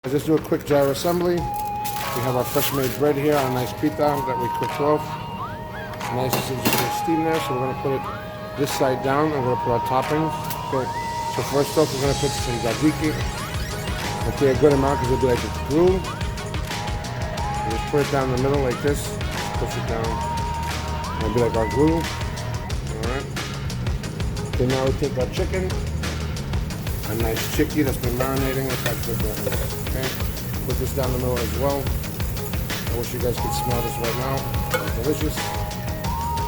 I just do a quick gyro assembly. We have our fresh made bread here on a nice pita that we cooked off. Nice steam there, so we're going to put it this side down and we're going to put our toppings. Okay. So first off, we're going to put some tzatziki. Okay, a good amount because it'll be like a glue. And just put it down the middle like this. Push it down. It'll be like our glue. Alright. Okay, now we take our chicken. A nice chicky that's been marinating. Look how good that is. Okay. Put this down the middle as well. I wish you guys could smell this right now. It's delicious.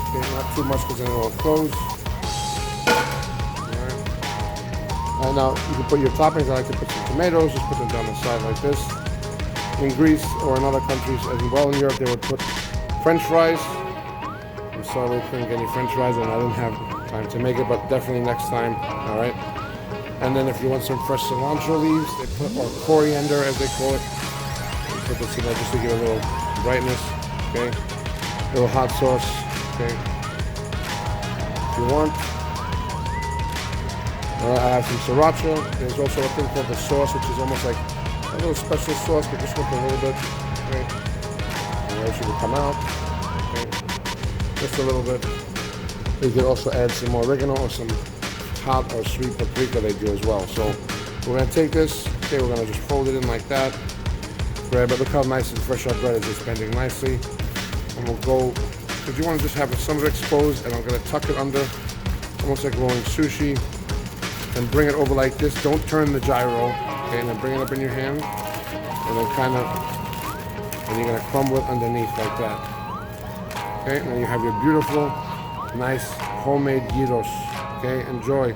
Okay, not too much because then it will close. Alright. And now you can put your toppings. I like to put some tomatoes. Just put them down the side like this. In Greece or in other countries, as well in Europe, they would put French fries. I'm sorry we couldn't get any French fries and I didn't have time to make it, but definitely next time. Alright. And then if you want some fresh cilantro leaves, they put, or coriander as they call it, they put this in there just to give a little brightness, okay? A little hot sauce, okay? If you want. I have some sriracha. There's also a thing called the sauce, which is almost like a little special sauce, but just with a little bit, okay? And it should come out, okay? Just a little bit. You could also add some more oregano or some hot or sweet paprika they do as well. So we're going to take this, okay, we're going to just fold it in like that. Bread, but look how nice and fresh our bread is, just bending nicely. And we'll go, because you want to just have some of it exposed, and I'm going to tuck it under, almost like rolling sushi, and bring it over like this. Don't turn the gyro, okay, and then bring it up in your hand, and then kind of, and you're going to crumble it underneath like that. Okay, and then you have your beautiful, nice homemade gyros. Okay, enjoy.